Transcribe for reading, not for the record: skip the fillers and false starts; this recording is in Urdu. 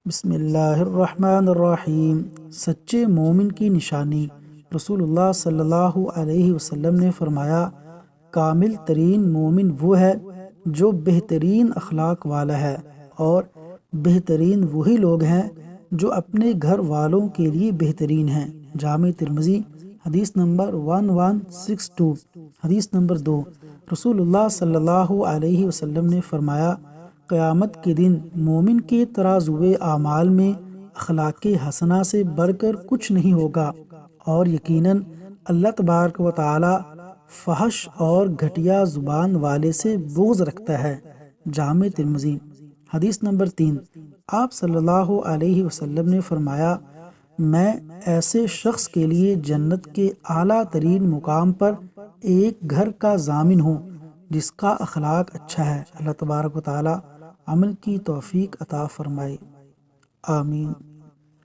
بسم اللہ الرحمن الرحیم۔ سچے مومن کی نشانی۔ رسول اللہ صلی اللہ علیہ وسلم نے فرمایا، کامل ترین مومن وہ ہے جو بہترین اخلاق والا ہے، اور بہترین وہی لوگ ہیں جو اپنے گھر والوں کے لیے بہترین ہیں۔ جامع ترمذی حدیث نمبر 1162۔ حدیث نمبر 2، رسول اللہ صلی اللہ علیہ وسلم نے فرمایا، قیامت کے دن مومن کے ترازوئے اعمال میں اخلاق حسنہ سے بڑھ کر کچھ نہیں ہوگا، اور یقیناً اللہ تبارک و تعالی فحش اور گھٹیا زبان والے سے بغض رکھتا ہے۔ جامع ترمذی حدیث نمبر 3، آپ صلی اللہ علیہ وسلم نے فرمایا، میں ایسے شخص کے لیے جنت کے اعلیٰ ترین مقام پر ایک گھر کا ضامن ہوں جس کا اخلاق اچھا ہے۔ اللہ تبارک و تعالی عمل کی توفیق عطا فرمائے، آمین۔